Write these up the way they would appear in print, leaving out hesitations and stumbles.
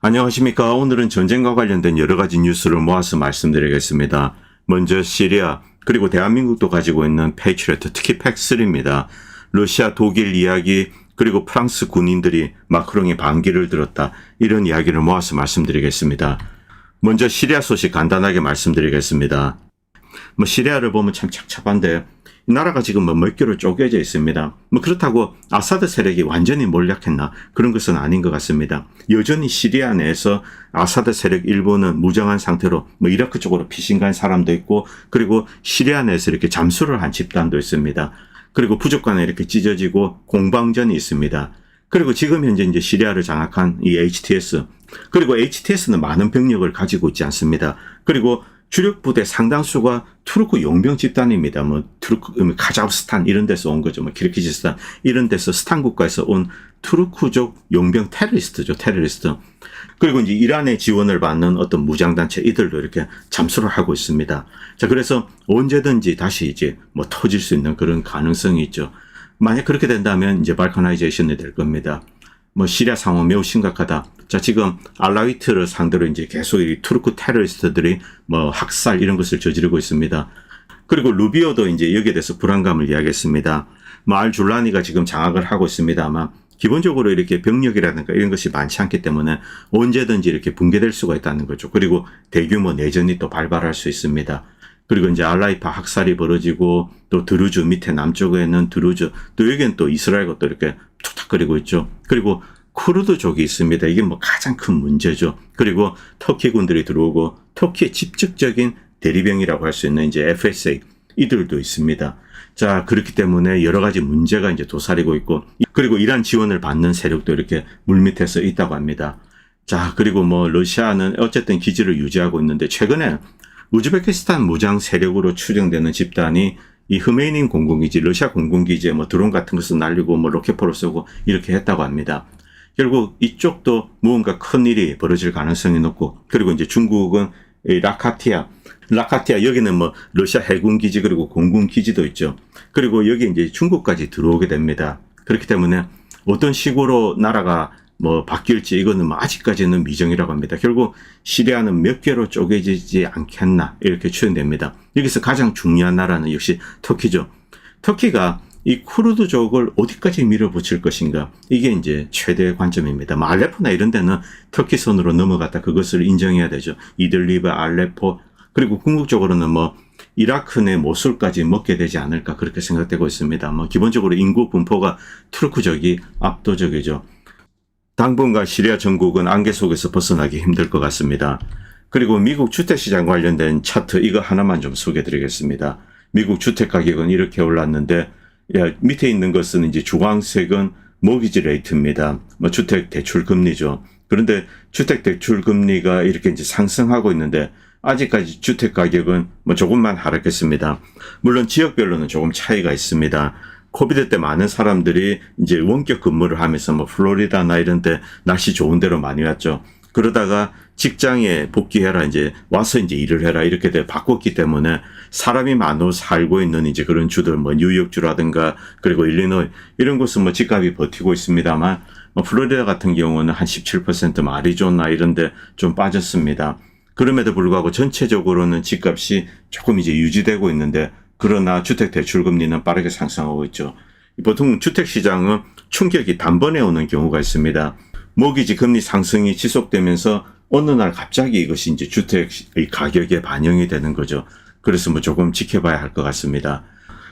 안녕하십니까. 오늘은 전쟁과 관련된 여러 가지 뉴스를 모아서 말씀드리겠습니다. 먼저 시리아, 그리고 대한민국도 가지고 있는 패트리어트, 특히 팩3입니다. 러시아, 독일 이야기, 그리고 프랑스 군인들이 마크롱의 반기를 들었다. 이런 이야기를 모아서 말씀드리겠습니다. 먼저 시리아 소식 간단하게 말씀드리겠습니다. 시리아를 보면 참 착잡한데 이 나라가 지금 몇 개로 쪼개져 있습니다. 그렇다고 아사드 세력이 완전히 몰락했나? 그런 것은 아닌 것 같습니다. 여전히 시리아 내에서 아사드 세력 일부는 무장한 상태로 이라크 쪽으로 피신 간 사람도 있고, 그리고 시리아 내에서 이렇게 잠수를 한 집단도 있습니다. 그리고 부족 간에 이렇게 찢어지고 공방전이 있습니다. 그리고 지금 현재 이제 시리아를 장악한 이 HTS, 그리고 HTS는 많은 병력을 가지고 있지 않습니다. 그리고 주력 부대 상당수가 투르크 용병 집단입니다. 투르크, 카자흐스탄 이런 데서 온 거죠. 키르기즈스탄 이런 데서 스탄 국가에서 온 투르크족 용병 테러리스트죠. 테러리스트. 그리고 이제 이란의 지원을 받는 어떤 무장단체 이들도 이렇게 잠수를 하고 있습니다. 자, 그래서 언제든지 다시 이제 터질 수 있는 그런 가능성이 있죠. 만약 그렇게 된다면 이제 발카나이제이션이 될 겁니다. 시리아 상황 매우 심각하다. 자, 지금 알라위트를 상대로 이제 계속 이 투르크 테러리스트들이 학살 이런 것을 저지르고 있습니다. 그리고 루비오도 이제 여기에 대해서 불안감을 이야기했습니다. 알줄라니가 지금 장악을 하고 있습니다만 기본적으로 이렇게 병력이라든가 이런 것이 많지 않기 때문에 언제든지 이렇게 붕괴될 수가 있다는 거죠. 그리고 대규모 내전이 또 발발할 수 있습니다. 그리고 이제 알라이파 학살이 벌어지고 또 드루즈 밑에 남쪽에는 드루즈, 또 여기는 또 이스라엘과 또 이렇게 툭탁거리고 있죠. 그리고 쿠르드족이 있습니다. 이게 가장 큰 문제죠. 그리고 터키 군들이 들어오고 터키의 직접적인 대리병이라고 할 수 있는 이제 FSA 이들도 있습니다. 자, 그렇기 때문에 여러 가지 문제가 이제 도사리고 있고, 그리고 이란 지원을 받는 세력도 이렇게 물밑에서 있다고 합니다. 자, 그리고 러시아는 어쨌든 기지를 유지하고 있는데 최근에 우즈베키스탄 무장 세력으로 추정되는 집단이 이 흐메이닌 공군기지, 러시아 공군기지에 드론 같은 것을 날리고 로켓포를 쏘고 이렇게 했다고 합니다. 결국 이쪽도 무언가 큰 일이 벌어질 가능성이 높고, 그리고 이제 중국은 라카티아 여기는 러시아 해군기지 그리고 공군기지도 있죠. 그리고 여기 이제 중국까지 들어오게 됩니다. 그렇기 때문에 어떤 식으로 나라가 바뀔지 이거는 아직까지는 미정이라고 합니다. 결국 시리아는 몇 개로 쪼개지지 않겠나 이렇게 추정됩니다. 여기서 가장 중요한 나라는 역시 터키죠. 터키가 이 쿠르드족을 어디까지 밀어붙일 것인가, 이게 이제 최대의 관점입니다. 알레포나 이런 데는 터키 손으로 넘어갔다, 그것을 인정해야 되죠. 이들리브, 알레포, 그리고 궁극적으로는 이라크 내 모술까지 먹게 되지 않을까 그렇게 생각되고 있습니다. 기본적으로 인구 분포가 투르크족이 압도적이죠. 당분간 시리아 전국은 안개 속에서 벗어나기 힘들 것 같습니다. 그리고 미국 주택시장 관련된 차트 이거 하나만 좀 소개해드리겠습니다. 미국 주택 가격은 이렇게 올랐는데, 밑에 있는 것은 이제 주황색은 모기지 레이트입니다. 주택 대출 금리죠. 그런데 주택 대출 금리가 이렇게 이제 상승하고 있는데 아직까지 주택 가격은 조금만 하락했습니다. 물론 지역별로는 조금 차이가 있습니다. 코비드 때 많은 사람들이 이제 원격 근무를 하면서 플로리다나 이런 데 날씨 좋은 데로 많이 왔죠. 그러다가 직장에 복귀해라, 이제 와서 이제 일을 해라 이렇게 바꿨기 때문에 사람이 많이 살고 있는 이제 그런 주들, 뉴욕주라든가 그리고 일리노이 이런 곳은 집값이 버티고 있습니다만, 플로리다 같은 경우는 한 17%, 아리조나 이런 데 좀 빠졌습니다. 그럼에도 불구하고 전체적으로는 집값이 조금 이제 유지되고 있는데, 그러나 주택 대출 금리는 빠르게 상승하고 있죠. 보통 주택 시장은 충격이 단번에 오는 경우가 있습니다. 모기지 금리 상승이 지속되면서 어느 날 갑자기 이것이 이제 주택의 가격에 반영이 되는 거죠. 그래서 조금 지켜봐야 할 것 같습니다.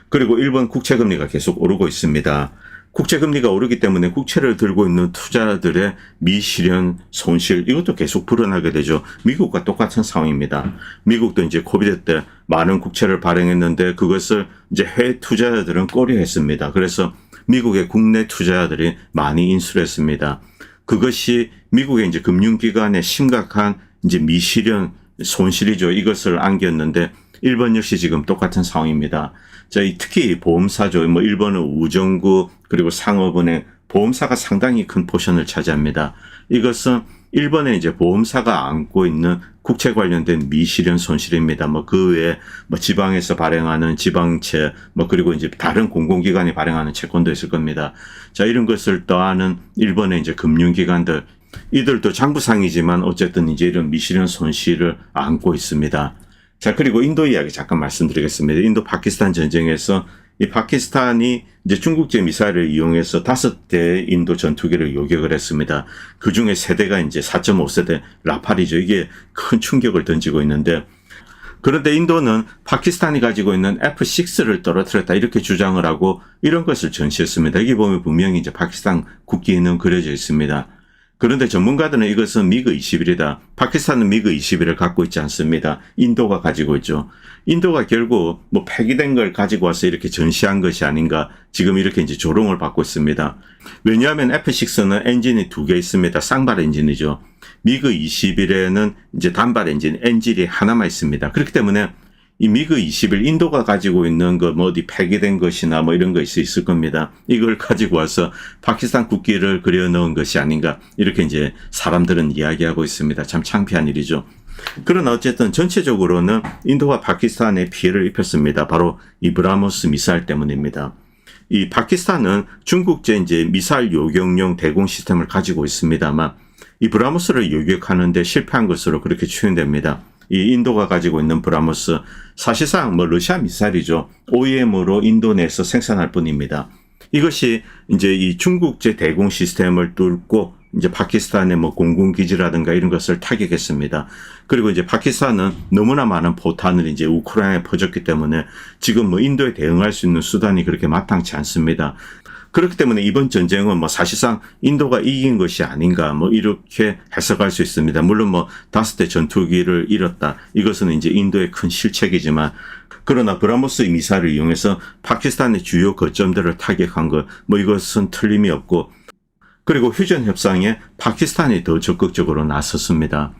그리고 일본 국채 금리가 계속 오르고 있습니다. 국채 금리가 오르기 때문에 국채를 들고 있는 투자자들의 미실현 손실 이것도 계속 불어나게 되죠. 미국과 똑같은 상황입니다. 미국도 이제 코비드 때 많은 국채를 발행했는데 그것을 이제 해외 투자자들은 꺼려했습니다. 그래서 미국의 국내 투자자들이 많이 인수를 했습니다. 그것이 미국의 이제 금융기관에 심각한 이제 미실현 손실이죠. 이것을 안겼는데 일본 역시 지금 똑같은 상황입니다. 자, 특히 보험사죠. 일본은 우정구 그리고 상업은행 보험사가 상당히 큰 포션을 차지합니다. 이것은 일본의 이제 보험사가 안고 있는 국채 관련된 미실현 손실입니다. 그 외에 지방에서 발행하는 지방채, 그리고 이제 다른 공공기관이 발행하는 채권도 있을 겁니다. 자, 이런 것을 더하는 일본의 이제 금융기관들, 이들도 장부상이지만 어쨌든 이제 이런 미실현 손실을 안고 있습니다. 자, 그리고 인도 이야기 잠깐 말씀드리겠습니다. 인도 파키스탄 전쟁에서 이 파키스탄이 이제 중국제 미사일을 이용해서 5대 인도 전투기를 요격을 했습니다. 그 중에 3대가 이제 4.5세대 라팔이죠. 이게 큰 충격을 던지고 있는데, 그런데 인도는 파키스탄이 가지고 있는 F-6를 떨어뜨렸다 이렇게 주장을 하고 이런 것을 전시했습니다. 여기 보면 분명히 이제 파키스탄 국기는 그려져 있습니다. 그런데 전문가들은 이것은 미그 21이다. 파키스탄은 미그 21을 갖고 있지 않습니다. 인도가 가지고 있죠. 인도가 결국 뭐 폐기된 걸 가지고 와서 이렇게 전시한 것이 아닌가, 지금 이렇게 이제 조롱을 받고 있습니다. 왜냐하면 F6는 엔진이 2개 있습니다. 쌍발 엔진이죠. 미그 21에는 이제 단발 엔진이 하나만 있습니다. 그렇기 때문에 이 미그 21 인도가 가지고 있는 거 뭐 어디 폐기된 것이나 뭐 이런 것이 있을 겁니다. 이걸 가지고 와서 파키스탄 국기를 그려 넣은 것이 아닌가, 이렇게 이제 사람들은 이야기하고 있습니다. 참 창피한 일이죠. 그러나 어쨌든 전체적으로는 인도와 파키스탄에 피해를 입혔습니다. 바로 이 브라모스 미사일 때문입니다. 이 파키스탄은 중국제 이제 미사일 요격용 대공 시스템을 가지고 있습니다만 이 브라모스를 요격하는데 실패한 것으로 그렇게 추정됩니다. 이 인도가 가지고 있는 브라모스, 사실상 뭐 러시아 미사일이죠. OEM으로 인도 내에서 생산할 뿐입니다. 이것이 이제 이 중국제 대공 시스템을 뚫고 이제 파키스탄의 뭐 공군기지라든가 이런 것을 타격했습니다. 그리고 이제 파키스탄은 너무나 많은 포탄을 이제 우크라이나에 퍼졌기 때문에 지금 뭐 인도에 대응할 수 있는 수단이 그렇게 마땅치 않습니다. 그렇기 때문에 이번 전쟁은 뭐 사실상 인도가 이긴 것이 아닌가, 뭐 이렇게 해석할 수 있습니다. 물론 뭐 5대 전투기를 잃었다, 이것은 이제 인도의 큰 실책이지만, 그러나 브라모스 미사일을 이용해서 파키스탄의 주요 거점들을 타격한 것, 뭐 이것은 틀림이 없고, 그리고 휴전 협상에 파키스탄이 더 적극적으로 나섰습니다.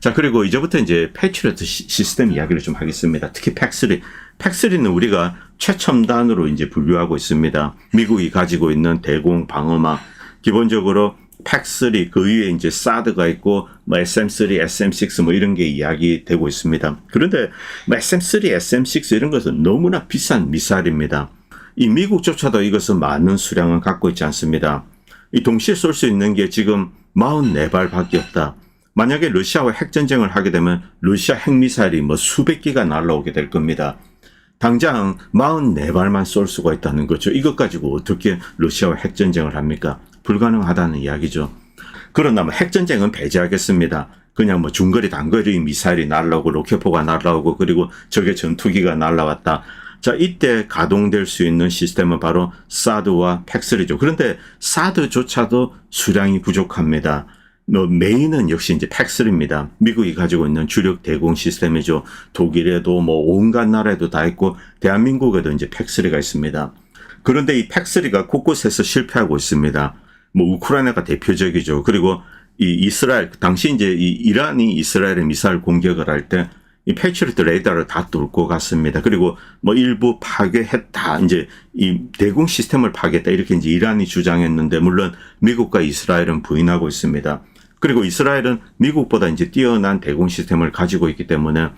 자, 그리고 이제부터 이제 패트리어트 시스템 이야기를 좀 하겠습니다. 특히 팩3. 팩3는 우리가 최첨단으로 이제 분류하고 있습니다. 미국이 가지고 있는 대공 방어막. 기본적으로 팩3, 그 위에 이제 사드가 있고, 뭐 SM3, SM6 뭐 이런 게 이야기되고 있습니다. 그런데 뭐 SM3, SM6 이런 것은 너무나 비싼 미사일입니다. 이 미국조차도 이것은 많은 수량을 갖고 있지 않습니다. 이 동시에 쏠 수 있는 게 지금 44발밖에 없다. 만약에 러시아와 핵전쟁을 하게 되면 러시아 핵미사일이 뭐 수백 기가 날아오게 될 겁니다. 당장 44발만 쏠 수가 있다는 거죠. 이것 가지고 어떻게 러시아와 핵전쟁을 합니까? 불가능하다는 이야기죠. 그러나 뭐 핵전쟁은 배제하겠습니다. 그냥 뭐 중거리 단거리 미사일이 날아오고 로켓포가 날아오고 그리고 적의 전투기가 날아왔다. 자, 이때 가동될 수 있는 시스템은 바로 사드와 팩3죠. 그런데 사드조차도 수량이 부족합니다. 메인은 역시 이제 팩3입니다. 미국이 가지고 있는 주력 대공 시스템이죠. 독일에도 뭐 온갖 나라에도 다 있고 대한민국에도 이제 팩3가 있습니다. 그런데 이 팩3가 곳곳에서 실패하고 있습니다. 뭐 우크라이나가 대표적이죠. 그리고 이 이스라엘, 당시 이제 이 이란이 이스라엘의 미사일 공격을 할 때 이 패트리어트 레이더를 다 뚫고 갔습니다. 그리고 뭐 일부 파괴했다, 이제 이 대공 시스템을 파괴했다, 이렇게 이제 이란이 주장했는데, 물론 미국과 이스라엘은 부인하고 있습니다. 그리고 이스라엘은 미국보다 이제 뛰어난 대공 시스템을 가지고 있기 때문에,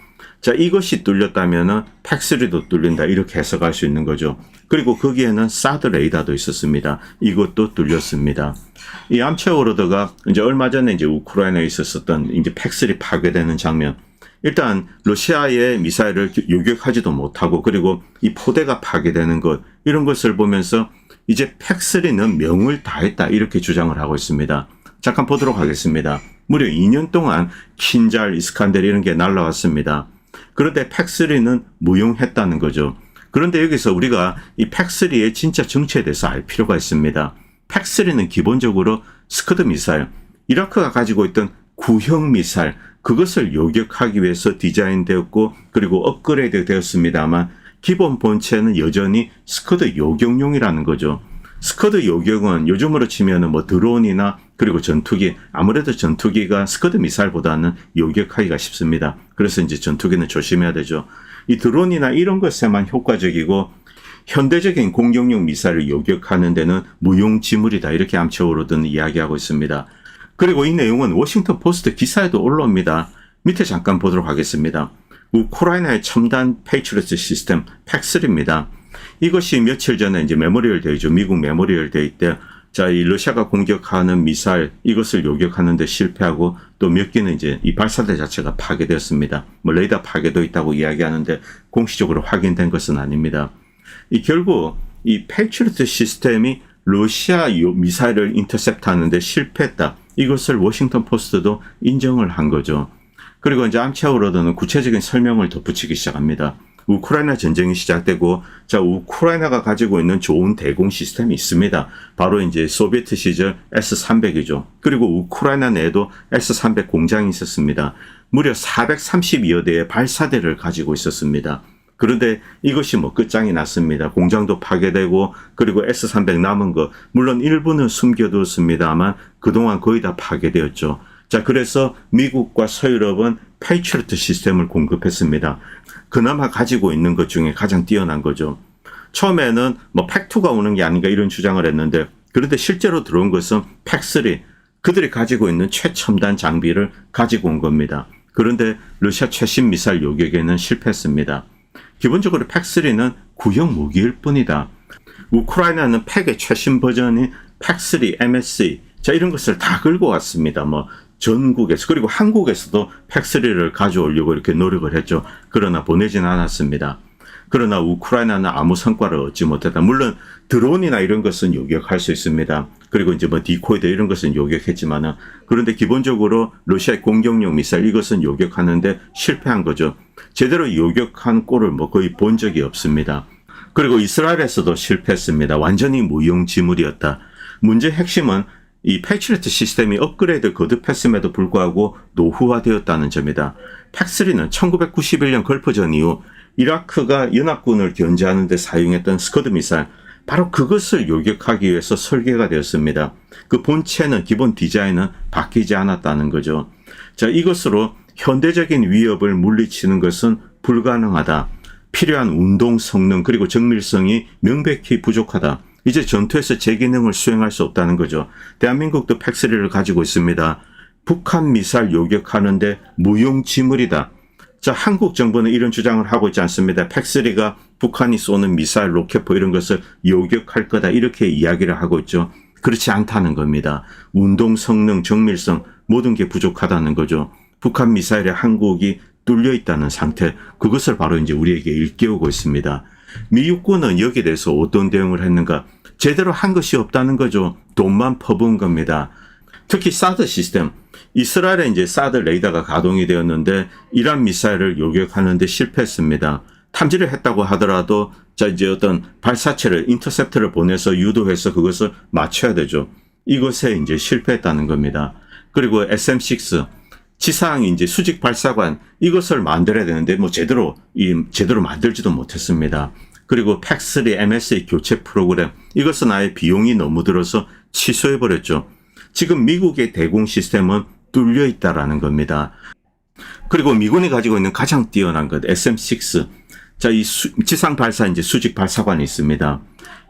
자, 이것이 뚫렸다면은 팩3도 뚫린다, 이렇게 해석할 수 있는 거죠. 그리고 거기에는 사드 레이더도 있었습니다. 이것도 뚫렸습니다. 이 암체오로드가 이제 얼마 전에 이제 우크라이나에 있었던 이제 팩3 파괴되는 장면. 일단 러시아의 미사일을 요격하지도 못하고, 그리고 이 포대가 파괴되는 것, 이런 것을 보면서 이제 팩3는 명을 다했다, 이렇게 주장을 하고 있습니다. 잠깐 보도록 하겠습니다. 무려 2년 동안 킨잘, 이스칸데르 이런 게 날라왔습니다. 그런데 팩3는 무용했다는 거죠. 그런데 여기서 우리가 이 팩3의 진짜 정체에 대해서 알 필요가 있습니다. 팩3는 기본적으로 스커드 미사일, 이라크가 가지고 있던 구형 미사일, 그것을 요격하기 위해서 디자인되었고 그리고 업그레이드 되었습니다만 기본 본체는 여전히 스커드 요격용이라는 거죠. 스커드 요격은 요즘으로 치면은 뭐 드론이나 그리고 전투기, 아무래도 전투기가 스커드 미사일보다는 요격하기가 쉽습니다. 그래서 이제 전투기는 조심해야 되죠. 이 드론이나 이런 것에만 효과적이고 현대적인 공격용 미사일을 요격하는 데는 무용지물이다, 이렇게 암체오로드는 이야기하고 있습니다. 그리고 이 내용은 워싱턴 포스트 기사에도 올라옵니다. 밑에 잠깐 보도록 하겠습니다. 우크라이나의 첨단 패트리어트 시스템 팩3입니다. 이것이 며칠 전에 이제 메모리얼 데이죠. 미국 메모리얼 데이 때 자, 이 러시아가 공격하는 미사일 이것을 요격하는 데 실패하고 또 몇 개는 이제 이 발사대 자체가 파괴되었습니다. 뭐 레이더 파괴도 있다고 이야기하는데 공식적으로 확인된 것은 아닙니다. 이 결국 이 패트리어트 시스템이 러시아 미사일을 인터셉트하는데 실패했다. 이것을 워싱턴 포스트도 인정을 한 거죠. 그리고 이제 암차우로드는 구체적인 설명을 덧붙이기 시작합니다. 우크라이나 전쟁이 시작되고, 자, 우크라이나가 가지고 있는 좋은 대공 시스템이 있습니다. 바로 이제 소비에트 시절 S-300이죠. 그리고 우크라이나 내에도 S-300 공장이 있었습니다. 무려 432여 대의 발사대를 가지고 있었습니다. 그런데 이것이 뭐 끝장이 났습니다. 공장도 파괴되고, 그리고 S-300 남은 거, 물론 일부는 숨겨두었습니다만, 그동안 거의 다 파괴되었죠. 자, 그래서 미국과 서유럽은 패트리어트 시스템을 공급했습니다. 그나마 가지고 있는 것 중에 가장 뛰어난 거죠. 처음에는 뭐 팩2가 오는 게 아닌가 이런 주장을 했는데, 그런데 실제로 들어온 것은 팩3, 그들이 가지고 있는 최첨단 장비를 가지고 온 겁니다. 그런데 러시아 최신 미사일 요격에는 실패했습니다. 기본적으로 팩3는 구형 무기일 뿐이다. 우크라이나는 팩의 최신 버전인 팩3, MSE, 자, 이런 것을 다 긁고 왔습니다. 뭐 전국에서, 그리고 한국에서도 팩3를 가져오려고 이렇게 노력을 했죠. 그러나 보내지는 않았습니다. 그러나 우크라이나는 아무 성과를 얻지 못했다. 물론 드론이나 이런 것은 요격할 수 있습니다. 그리고 이제 뭐 디코이드 이런 것은 요격했지만은, 그런데 기본적으로 러시아의 공격용 미사일 이것은 요격하는데 실패한 거죠. 제대로 요격한 꼴을 뭐 거의 본 적이 없습니다. 그리고 이스라엘에서도 실패했습니다. 완전히 무용지물이었다. 문제의 핵심은 이 패트리어트 시스템이 업그레이드 거듭했음에도 불구하고 노후화되었다는 점이다. 팩3는 1991년 걸프전 이후 이라크가 연합군을 견제하는 데 사용했던 스커드 미사일, 바로 그것을 요격하기 위해서 설계가 되었습니다. 그 본체는, 기본 디자인은 바뀌지 않았다는 거죠. 자, 이것으로 현대적인 위협을 물리치는 것은 불가능하다. 필요한 운동 성능 그리고 정밀성이 명백히 부족하다. 이제 전투에서 제 기능을 수행할 수 없다는 거죠. 대한민국도 팩3를 가지고 있습니다. 북한 미사일 요격하는데 무용지물이다. 자, 한국 정부는 이런 주장을 하고 있지 않습니다. 팩3가 북한이 쏘는 미사일, 로켓포 이런 것을 요격할 거다, 이렇게 이야기를 하고 있죠. 그렇지 않다는 겁니다. 운동 성능, 정밀성 모든 게 부족하다는 거죠. 북한 미사일에 한국이 뚫려 있다는 상태, 그것을 바로 이제 우리에게 일깨우고 있습니다. 미 육군은 여기에 대해서 어떤 대응을 했는가? 제대로 한 것이 없다는 거죠. 돈만 퍼부은 겁니다. 특히 사드 시스템, 이스라엘에 이제 사드 레이더가 가동이 되었는데 이란 미사일을 요격하는데 실패했습니다. 탐지를 했다고 하더라도 자, 이제 어떤 발사체를, 인터셉터를 보내서 유도해서 그것을 맞춰야 되죠. 이것에 이제 실패했다는 겁니다. 그리고 SM6 지상 이제 수직 발사관, 이것을 만들어야 되는데 뭐 제대로 만들지도 못했습니다. 그리고 팩3, MSE 교체 프로그램, 이것은 아예 비용이 너무 들어서 취소해 버렸죠. 지금 미국의 대공 시스템은 뚫려 있다라는 겁니다. 그리고 미군이 가지고 있는 가장 뛰어난 것, SM6. 자, 이 지상 발사 이제 수직 발사관이 있습니다.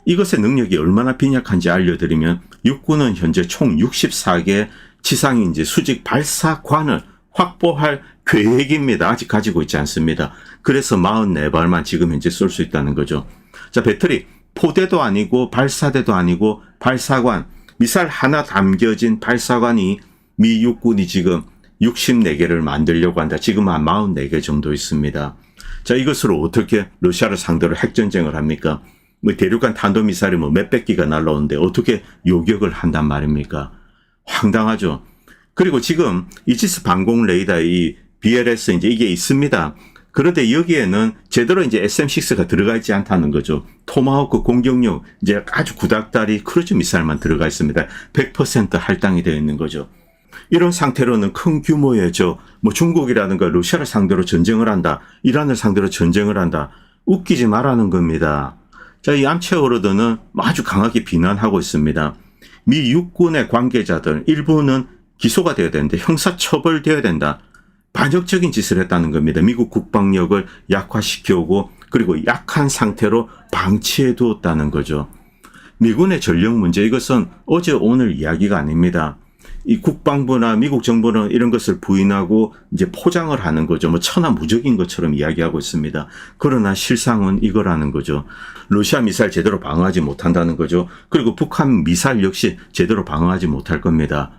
이것의 능력이 얼마나 빈약한지 알려드리면, 육군은 현재 총 64개 지상 이제 수직 발사관을 확보할 계획입니다. 아직 가지고 있지 않습니다. 그래서 44발만 지금 현재 쏠 수 있다는 거죠. 자, 배터리, 포대도 아니고 발사대도 아니고 발사관, 미사일 하나 담겨진 발사관이 미 육군이 지금 64개를 만들려고 한다. 지금 한 44개 정도 있습니다. 자, 이것으로 어떻게 러시아를 상대로 핵전쟁을 합니까? 뭐 대륙간 탄도미사일이 뭐 몇백 기가 날라오는데 어떻게 요격을 한단 말입니까? 황당하죠. 그리고 지금 이지스 방공 레이더 이 BLS 이제 이게 있습니다. 그런데 여기에는 제대로 이제 SM6가 들어가 있지 않다는 거죠. 토마호크 공격용 이제 아주 구닥다리 크루즈 미사일만 들어가 있습니다. 100% 할당이 되어 있는 거죠. 이런 상태로는 큰 규모의 뭐 중국이라든가 러시아를 상대로 전쟁을 한다, 이란을 상대로 전쟁을 한다, 웃기지 말라는 겁니다. 자, 이 암체오로드는 아주 강하게 비난하고 있습니다. 미 육군의 관계자들 일부는 기소가 되어야 되는데 형사처벌되어야 된다. 반역적인 짓을 했다는 겁니다. 미국 국방력을 약화시켜오고 그리고 약한 상태로 방치해 두었다는 거죠. 미군의 전력 문제, 이것은 어제 오늘 이야기가 아닙니다. 이 국방부나 미국 정부는 이런 것을 부인하고 이제 포장을 하는 거죠. 뭐 천하무적인 것처럼 이야기하고 있습니다. 그러나 실상은 이거라는 거죠. 러시아 미사일 제대로 방어하지 못한다는 거죠. 그리고 북한 미사일 역시 제대로 방어하지 못할 겁니다.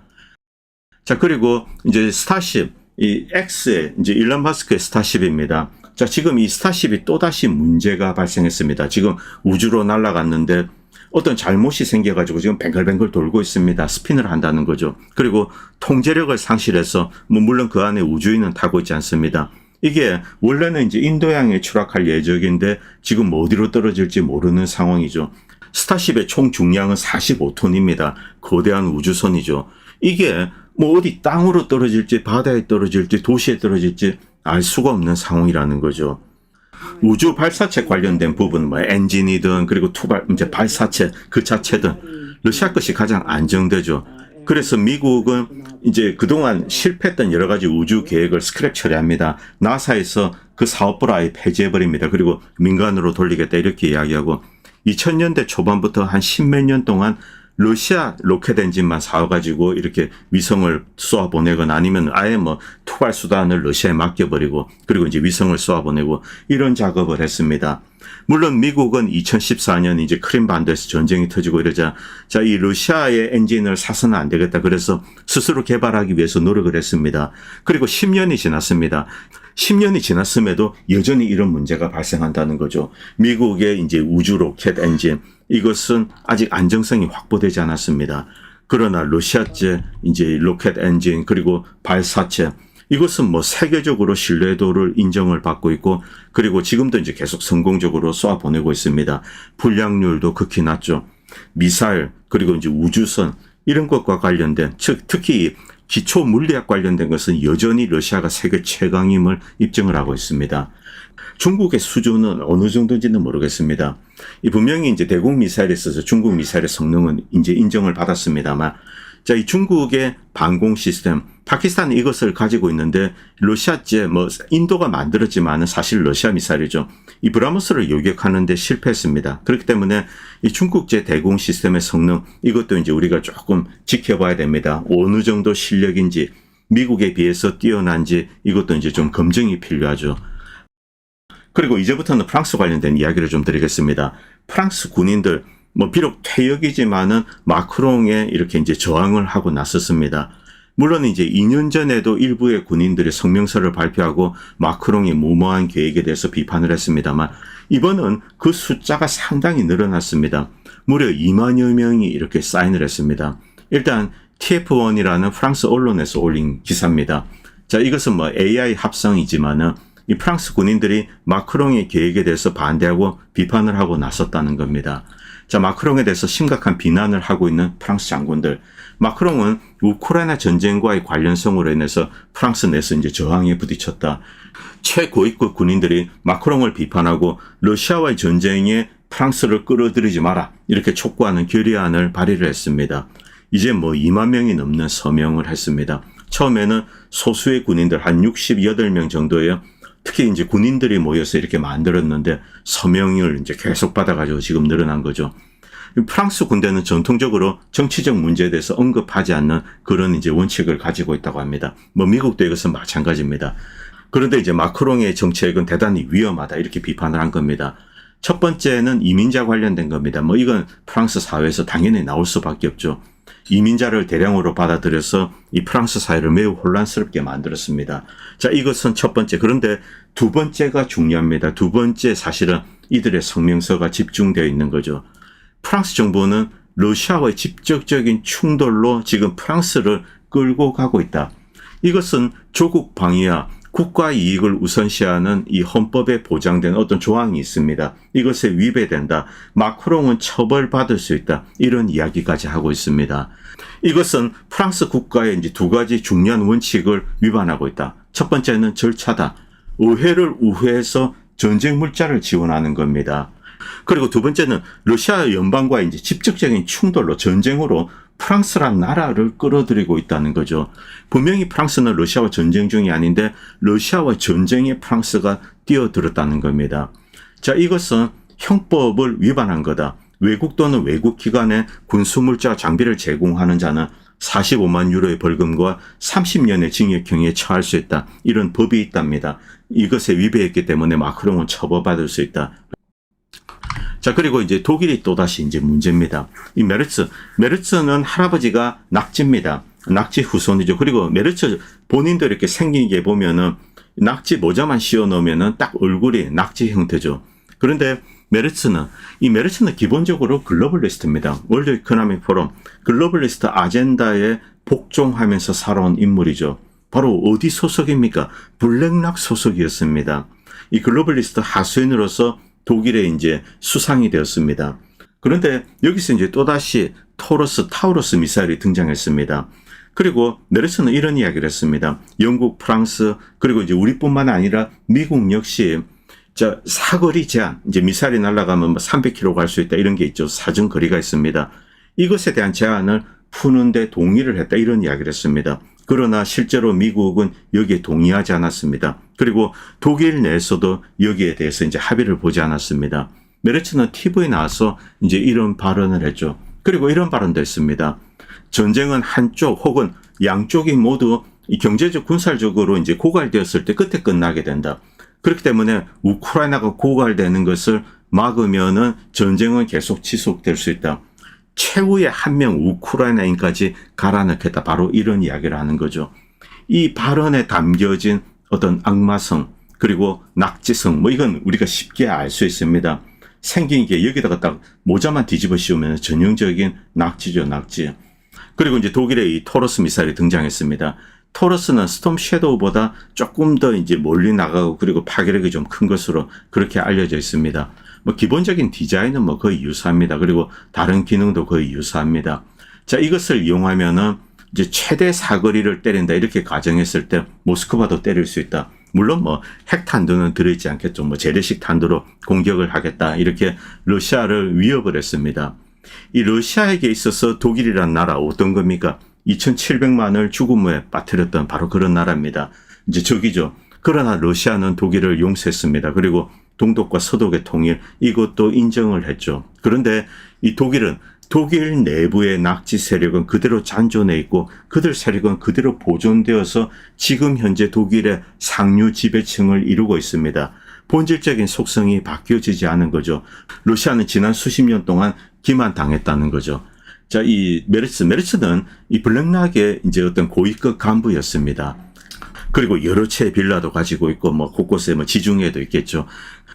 자, 그리고 이제 스타쉽, 이 X의 이제 일론 머스크의 스타쉽입니다. 자, 지금 이 스타쉽이 또다시 문제가 발생했습니다. 지금 우주로 날아갔는데 어떤 잘못이 생겨가지고 지금 뱅글뱅글 돌고 있습니다. 스핀을 한다는 거죠. 그리고 통제력을 상실해서, 뭐 물론 그 안에 우주인은 타고 있지 않습니다. 이게 원래는 이제 인도양에 추락할 예정인데 지금 어디로 떨어질지 모르는 상황이죠. 스타쉽의 총 중량은 45톤입니다. 거대한 우주선이죠. 이게 뭐 어디 땅으로 떨어질지 바다에 떨어질지 도시에 떨어질지 알 수가 없는 상황이라는 거죠. 우주 발사체 관련된 부분, 뭐 엔진이든 그리고 이제 발사체 그 자체든 러시아 것이 가장 안정되죠. 그래서 미국은 이제 그동안 실패했던 여러 가지 우주 계획을 스크랩 처리합니다. 나사에서 그 사업부를 아예 폐지해버립니다. 그리고 민간으로 돌리겠다 이렇게 이야기하고 2000년대 초반부터 한 10몇 년 동안 러시아 로켓 엔진만 사와가지고 이렇게 위성을 쏘아보내거나 아니면 아예 뭐 투발 수단을 러시아에 맡겨버리고 그리고 이제 위성을 쏘아보내고 이런 작업을 했습니다. 물론 미국은 2014년 이제 크림 반도에서 전쟁이 터지고 이러자 자, 이 러시아의 엔진을 사서는 안 되겠다. 그래서 스스로 개발하기 위해서 노력을 했습니다. 그리고 10년이 지났습니다. 10년이 지났음에도 여전히 이런 문제가 발생한다는 거죠. 미국의 이제 우주 로켓 엔진 이것은 아직 안정성이 확보되지 않았습니다. 그러나 러시아제 이제 로켓 엔진 그리고 발사체 이것은 뭐 세계적으로 신뢰도를 인정을 받고 있고 그리고 지금도 이제 계속 성공적으로 쏘아 보내고 있습니다. 불량률도 극히 낮죠. 미사일 그리고 이제 우주선 이런 것과 관련된 특히 기초 물리학 관련된 것은 여전히 러시아가 세계 최강임을 입증을 하고 있습니다. 중국의 수준은 어느 정도인지는 모르겠습니다. 분명히 이제 대공 미사일에 있어서 중국 미사일의 성능은 이제 인정을 받았습니다만, 자, 이 중국의 방공 시스템, 파키스탄이 이것을 가지고 있는데, 러시아제, 뭐, 인도가 만들었지만은 사실 러시아 미사일이죠. 이 브라모스를 요격하는데 실패했습니다. 그렇기 때문에 이 중국제 대공 시스템의 성능, 이것도 이제 우리가 조금 지켜봐야 됩니다. 어느 정도 실력인지, 미국에 비해서 뛰어난지, 이것도 이제 좀 검증이 필요하죠. 그리고 이제부터는 프랑스 관련된 이야기를 좀 드리겠습니다. 프랑스 군인들, 뭐 비록 퇴역이지만은 마크롱에 이렇게 이제 저항을 하고 나섰습니다. 물론 이제 2년 전에도 일부의 군인들이 성명서를 발표하고 마크롱의 무모한 계획에 대해서 비판을 했습니다만 이번은 그 숫자가 상당히 늘어났습니다. 무려 2만여 명이 이렇게 사인을 했습니다. 일단 TF1이라는 프랑스 언론에서 올린 기사입니다. 자, 이것은 뭐 AI 합성이지만은 이 프랑스 군인들이 마크롱의 계획에 대해서 반대하고 비판을 하고 나섰다는 겁니다. 자, 마크롱에 대해서 심각한 비난을 하고 있는 프랑스 장군들. 마크롱은 우크라이나 전쟁과의 관련성으로 인해서 프랑스 내에서 이제 저항에 부딪혔다. 최고위급 군인들이 마크롱을 비판하고 러시아와의 전쟁에 프랑스를 끌어들이지 마라. 이렇게 촉구하는 결의안을 발의를 했습니다. 이제 뭐 2만 명이 넘는 서명을 했습니다. 처음에는 소수의 군인들 한 68명 정도예요. 특히 이제 군인들이 모여서 이렇게 만들었는데 서명을 이제 계속 받아가지고 지금 늘어난 거죠. 프랑스 군대는 전통적으로 정치적 문제에 대해서 언급하지 않는 그런 이제 원칙을 가지고 있다고 합니다. 뭐 미국도 이것은 마찬가지입니다. 그런데 이제 마크롱의 정책은 대단히 위험하다 이렇게 비판을 한 겁니다. 첫 번째는 이민자 관련된 겁니다. 뭐 이건 프랑스 사회에서 당연히 나올 수밖에 없죠. 이민자를 대량으로 받아들여서 이 프랑스 사회를 매우 혼란스럽게 만들었습니다. 자, 이것은 첫 번째. 그런데 두 번째가 중요합니다. 두 번째 사실은 이들의 성명서가 집중되어 있는 거죠. 프랑스 정부는 러시아와의 직접적인 충돌로 지금 프랑스를 끌고 가고 있다. 이것은 조국 방위와 국가 이익을 우선시하는 이 헌법에 보장된 어떤 조항이 있습니다. 이것에 위배된다. 마크롱은 처벌받을 수 있다. 이런 이야기까지 하고 있습니다. 이것은 프랑스 국가의 이제 두 가지 중요한 원칙을 위반하고 있다. 첫 번째는 절차다. 의회를 우회해서 전쟁 물자를 지원하는 겁니다. 그리고 두 번째는 러시아 연방과의 이제 직접적인 충돌로 전쟁으로 프랑스란 나라를 끌어들이고 있다는 거죠. 분명히 프랑스는 러시아와 전쟁 중이 아닌데 러시아와 전쟁에 프랑스가 뛰어들었다는 겁니다. 자, 이것은 형법을 위반한 거다. 외국 또는 외국 기관에 군수물자 장비를 제공하는 자는 45만 유로의 벌금과 30년의 징역형에 처할 수 있다. 이런 법이 있답니다. 이것에 위배했기 때문에 마크롱은 처벌받을 수 있다. 자, 그리고 이제 독일이 또다시 이제 문제입니다. 이 메르츠는 할아버지가 낙지입니다. 낙지 후손이죠. 그리고 메르츠 본인도 이렇게 생긴 게 보면은 낙지 모자만 씌워 넣으면은 딱 얼굴이 낙지 형태죠. 그런데 메르츠는 기본적으로 글로벌리스트입니다. 월드 이코노믹 포럼 글로벌리스트 아젠다에 복종하면서 살아온 인물이죠. 바로 어디 소속입니까? 블랙락 소속이었습니다. 이 글로벌리스트 하수인으로서 독일에 이제 수상이 되었습니다. 그런데 여기서 이제 또다시 타우러스 미사일이 등장했습니다. 그리고 메르츠는 이런 이야기를 했습니다. 영국, 프랑스, 그리고 이제 우리뿐만 아니라 미국 역시 사거리 제한, 이제 미사일이 날아가면 300km 갈 수 있다 이런 게 있죠. 사정 거리가 있습니다. 이것에 대한 제한을 푸는데 동의를 했다 이런 이야기를 했습니다. 그러나 실제로 미국은 여기에 동의하지 않았습니다. 그리고 독일 내에서도 여기에 대해서 이제 합의를 보지 않았습니다. 메르츠는 TV에 나와서 이제 이런 발언을 했죠. 그리고 이런 발언도 했습니다. 전쟁은 한쪽 혹은 양쪽이 모두 경제적, 군사적으로 이제 고갈되었을 때 끝에 끝나게 된다. 그렇기 때문에 우크라이나가 고갈되는 것을 막으면은 전쟁은 계속 지속될 수 있다. 최후의 한 명 우크라이나인까지 갈아넣겠다. 바로 이런 이야기를 하는 거죠. 이 발언에 담겨진 어떤 악마성 그리고 낙지성 이건 우리가 쉽게 알 수 있습니다. 생긴 게 여기다가 딱 모자만 뒤집어 씌우면 전형적인 낙지죠, 낙지. 그리고 이제 독일의 이 토러스 미사일이 등장했습니다. 토러스는 스톰 섀도우보다 조금 더 이제 멀리 나가고 그리고 파괴력이 좀 큰 것으로 그렇게 알려져 있습니다. 기본적인 디자인은 거의 유사합니다. 그리고 다른 기능도 거의 유사합니다. 자, 이것을 이용하면은 이제 최대 사거리를 때린다 이렇게 가정했을 때 모스크바도 때릴 수 있다. 물론 핵탄두는 들어있지 않겠죠. 재래식 탄두로 공격을 하겠다 이렇게 러시아를 위협을 했습니다. 이 러시아에게 있어서 독일이란 나라 어떤 겁니까? 2,700만을 죽음에 빠뜨렸던 바로 그런 나라입니다. 이제 적이죠. 그러나 러시아는 독일을 용서했습니다. 그리고 동독과 서독의 통일 이것도 인정을 했죠. 그런데 이 독일은 독일 내부의 낙지 세력은 그대로 잔존해 있고 그들 세력은 그대로 보존되어서 지금 현재 독일의 상류 지배층을 이루고 있습니다. 본질적인 속성이 바뀌어지지 않은 거죠. 러시아는 지난 수십 년 동안 기만당했다는 거죠. 자, 이 메르츠는 이 블랙락의 이제 어떤 고위급 간부였습니다. 그리고 여러 채의 빌라도 가지고 있고 곳곳에 지중해도 있겠죠.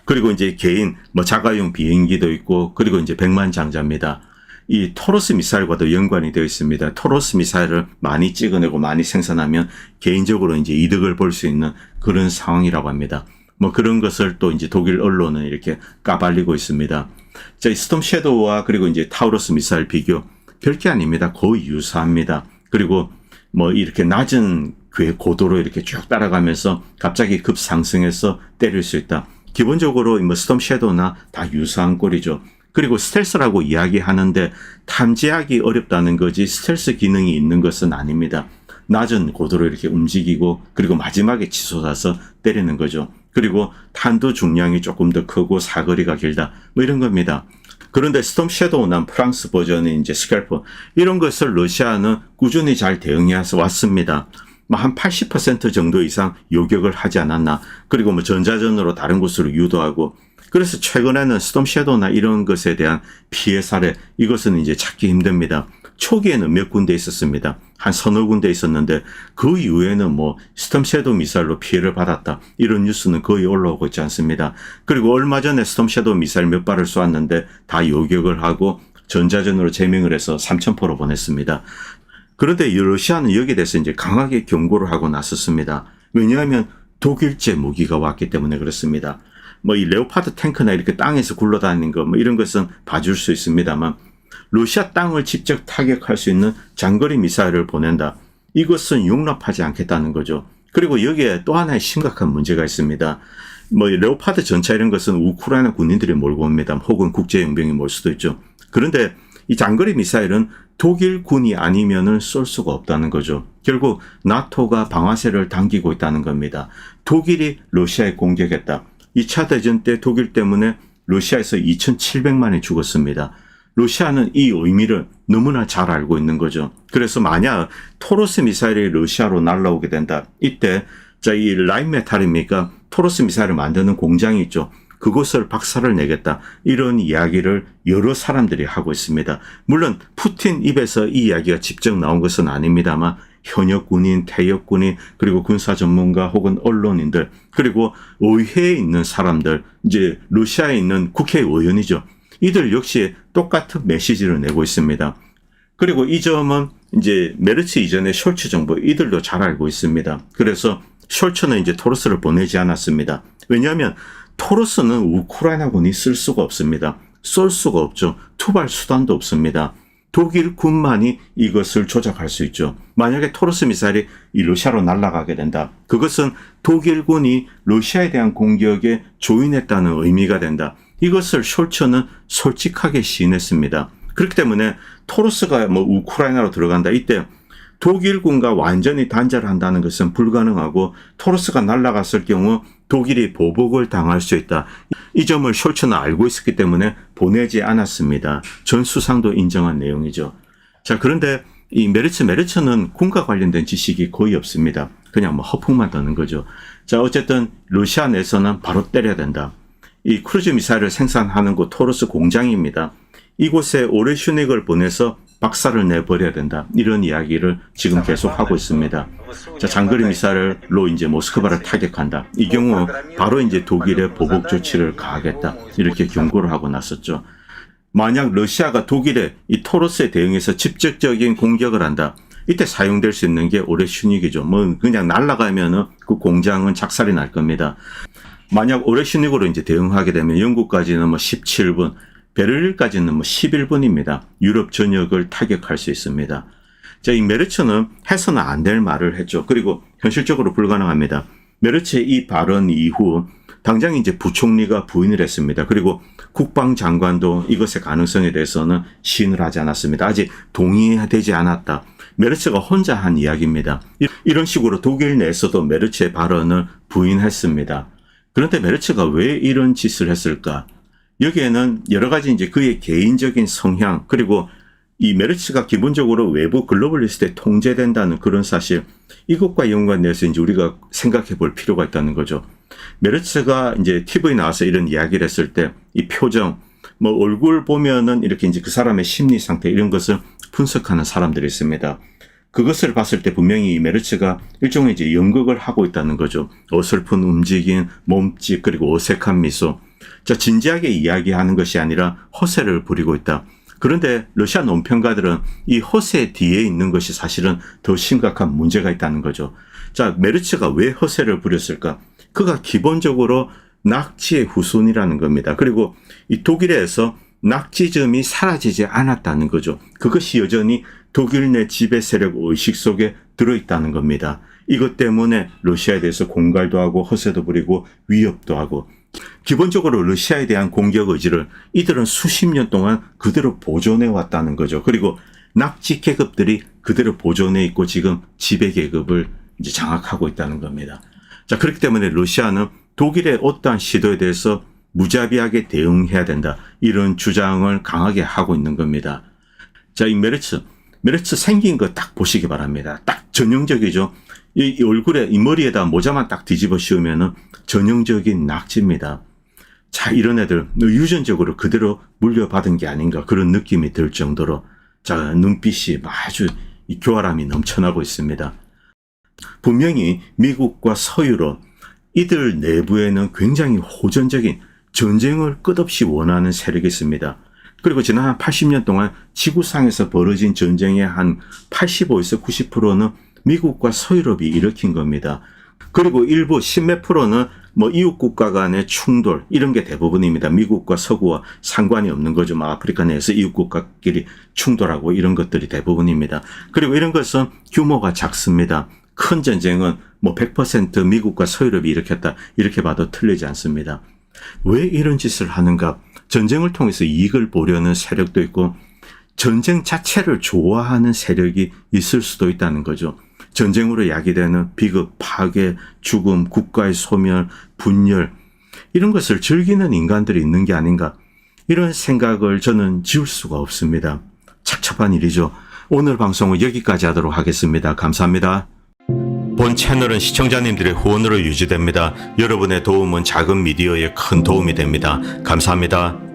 그리고 이제 개인 자가용 비행기도 있고 그리고 이제 백만장자입니다. 이 토러스 미사일과도 연관이 되어 있습니다. 토러스 미사일을 많이 찍어내고 많이 생산하면 개인적으로 이제 이득을 볼 수 있는 그런 상황이라고 합니다. 그런 것을 또 이제 독일 언론은 이렇게 까발리고 있습니다. 자, 이 스톰 섀도우와 그리고 이제 타우러스 미사일 비교 별게 아닙니다. 거의 유사합니다. 그리고 이렇게 낮은 고도로 이렇게 쭉 따라가면서 갑자기 급상승해서 때릴 수 있다. 기본적으로 스톰 섀도우나 다 유사한 꼴이죠. 그리고 스텔스라고 이야기하는데 탐지하기 어렵다는 거지 스텔스 기능이 있는 것은 아닙니다. 낮은 고도로 이렇게 움직이고 그리고 마지막에 치솟아서 때리는 거죠. 그리고 탄두 중량이 조금 더 크고 사거리가 길다. 이런 겁니다. 그런데 스톰 섀도우나 프랑스 버전의 이제 스칼프 이런 것을 러시아는 꾸준히 잘 대응해 왔습니다. 한 80% 정도 이상 요격을 하지 않았나. 그리고 전자전으로 다른 곳으로 유도하고. 그래서 최근에는 스톰 섀도우나 이런 것에 대한 피해 사례 이것은 이제 찾기 힘듭니다. 초기에는 몇 군데 있었습니다. 한 서너 군데 있었는데 그 이후에는 스톰 섀도우 미사일로 피해를 받았다. 이런 뉴스는 거의 올라오고 있지 않습니다. 그리고 얼마 전에 스톰 섀도우 미사일 몇 발을 쏘았는데 다 요격을 하고 전자전으로 제명을 해서 3,000포로 보냈습니다. 그런데 러시아는 여기에 대해서 이제 강하게 경고를 하고 나섰습니다. 왜냐하면 독일제 무기가 왔기 때문에 그렇습니다. 이 레오파드 탱크나 이렇게 땅에서 굴러다니는 거 이런 것은 봐줄 수 있습니다만 러시아 땅을 직접 타격할 수 있는 장거리 미사일을 보낸다. 이것은 용납하지 않겠다는 거죠. 그리고 여기에 또 하나의 심각한 문제가 있습니다. 레오파드 전차 이런 것은 우크라이나 군인들이 몰고 옵니다. 혹은 국제용병이 몰 수도 있죠. 그런데 이 장거리 미사일은 독일 군이 아니면은 쏠 수가 없다는 거죠. 결국 나토가 방아쇠를 당기고 있다는 겁니다. 독일이 러시아에 공격했다. 2차 대전 때 독일 때문에 러시아에서 2,700만이 죽었습니다. 러시아는 이 의미를 너무나 잘 알고 있는 거죠. 그래서 만약 토러스 미사일이 러시아로 날아오게 된다. 이때 이 라인메탈입니까? 토러스 미사일을 만드는 공장이 있죠. 그곳을 박살을 내겠다. 이런 이야기를 여러 사람들이 하고 있습니다. 물론 푸틴 입에서 이 이야기가 직접 나온 것은 아닙니다만 현역 군인, 퇴역 군인, 그리고 군사 전문가 혹은 언론인들, 그리고 의회에 있는 사람들, 이제 러시아에 있는 국회의원이죠. 이들 역시 똑같은 메시지를 내고 있습니다. 그리고 이 점은 이제 메르츠 이전의 숄츠 정부 이들도 잘 알고 있습니다. 그래서 숄츠는 이제 토러스를 보내지 않았습니다. 왜냐하면 토러스는 우크라이나군이 쓸 수가 없습니다. 쏠 수가 없죠. 투발 수단도 없습니다. 독일 군만이 이것을 조작할 수 있죠. 만약에 토러스 미사일이 이 러시아로 날아가게 된다. 그것은 독일군이 러시아에 대한 공격에 조인했다는 의미가 된다. 이것을 숄츠는 솔직하게 시인했습니다. 그렇기 때문에 토러스가 우크라이나로 들어간다. 이때 독일군과 완전히 단절을 한다는 것은 불가능하고 토러스가 날아갔을 경우 독일이 보복을 당할 수 있다. 이 점을 숄츠는 알고 있었기 때문에 보내지 않았습니다. 전 수상도 인정한 내용이죠. 자, 그런데 이 메르츠는 군과 관련된 지식이 거의 없습니다. 그냥 허풍만 떠는 거죠. 자, 어쨌든 러시아 내에서는 바로 때려야 된다. 이 크루즈 미사일을 생산하는 곳 토러스 공장입니다. 이곳에 오레슈닉을 보내서 박살을 내버려야 된다. 이런 이야기를 지금 계속 하고 있습니다. 자, 장거리 미사일로 이제 모스크바를 타격한다. 이 경우 바로 이제 독일의 보복 조치를 가하겠다. 이렇게 경고를 하고 나섰죠. 만약 러시아가 독일의 이 토러스에 대응해서 직접적인 공격을 한다. 이때 사용될 수 있는 게 오레슈닉이죠. 그냥 날아가면은 그 공장은 작살이 날 겁니다. 만약 오레슈닉으로 이제 대응하게 되면 영국까지는 17분, 베를린까지는 11분입니다. 유럽 전역을 타격할 수 있습니다. 자, 이 메르츠는 해서는 안 될 말을 했죠. 그리고 현실적으로 불가능합니다. 메르츠의 이 발언 이후 당장 이제 부총리가 부인을 했습니다. 그리고 국방장관도 이것의 가능성에 대해서는 시인을 하지 않았습니다. 아직 동의되지 않았다. 메르츠가 혼자 한 이야기입니다. 이런 식으로 독일 내에서도 메르츠의 발언을 부인했습니다. 그런데 메르츠가 왜 이런 짓을 했을까? 여기에는 여러 가지 이제 그의 개인적인 성향, 그리고 이 메르츠가 기본적으로 외부 글로벌리스트에 통제된다는 그런 사실, 이것과 연관돼서 이제 우리가 생각해 볼 필요가 있다는 거죠. 메르츠가 이제 TV에 나와서 이런 이야기를 했을 때 이 표정, 얼굴 보면은 이렇게 이제 그 사람의 심리 상태 이런 것을 분석하는 사람들이 있습니다. 그것을 봤을 때 분명히 이 메르츠가 일종의 이제 연극을 하고 있다는 거죠. 어설픈 움직임, 몸짓, 그리고 어색한 미소. 자, 진지하게 이야기하는 것이 아니라 허세를 부리고 있다. 그런데 러시아 논평가들은 이 허세 뒤에 있는 것이 사실은 더 심각한 문제가 있다는 거죠. 자, 메르츠가 왜 허세를 부렸을까? 그가 기본적으로 낙지의 후손이라는 겁니다. 그리고 이 독일에서 낙지즘이 사라지지 않았다는 거죠. 그것이 여전히 독일 내 지배 세력 의식 속에 들어있다는 겁니다. 이것 때문에 러시아에 대해서 공갈도 하고 허세도 부리고 위협도 하고, 기본적으로 러시아에 대한 공격 의지를 이들은 수십 년 동안 그대로 보존해 왔다는 거죠. 그리고 낙지 계급들이 그대로 보존해 있고 지금 지배 계급을 이제 장악하고 있다는 겁니다. 자, 그렇기 때문에 러시아는 독일의 어떠한 시도에 대해서 무자비하게 대응해야 된다. 이런 주장을 강하게 하고 있는 겁니다. 자, 이 메르츠 생긴 거 딱 보시기 바랍니다. 딱 전형적이죠. 이 얼굴에, 이 머리에다 모자만 딱 뒤집어 씌우면은 전형적인 낙지입니다. 자, 이런 애들 유전적으로 그대로 물려받은 게 아닌가 그런 느낌이 들 정도로, 자, 눈빛이 아주 이 교활함이 넘쳐나고 있습니다. 분명히 미국과 서유럽 이들 내부에는 굉장히 호전적인 전쟁을 끝없이 원하는 세력이 있습니다. 그리고 지난 한 80년 동안 지구상에서 벌어진 전쟁의 한 85에서 90%는 미국과 서유럽이 일으킨 겁니다. 그리고 일부 10몇 %는 이웃 국가 간의 충돌 이런 게 대부분입니다. 미국과 서구와 상관이 없는 거죠. 아프리카 내에서 이웃 국가끼리 충돌하고 이런 것들이 대부분입니다. 그리고 이런 것은 규모가 작습니다. 큰 전쟁은 100% 미국과 서유럽이 일으켰다 이렇게 봐도 틀리지 않습니다. 왜 이런 짓을 하는가? 전쟁을 통해서 이익을 보려는 세력도 있고 전쟁 자체를 좋아하는 세력이 있을 수도 있다는 거죠. 전쟁으로 야기되는 비극, 파괴, 죽음, 국가의 소멸, 분열 이런 것을 즐기는 인간들이 있는 게 아닌가. 이런 생각을 저는 지울 수가 없습니다. 착잡한 일이죠. 오늘 방송은 여기까지 하도록 하겠습니다. 감사합니다. 본 채널은 시청자님들의 후원으로 유지됩니다. 여러분의 도움은 작은 미디어에 큰 도움이 됩니다. 감사합니다.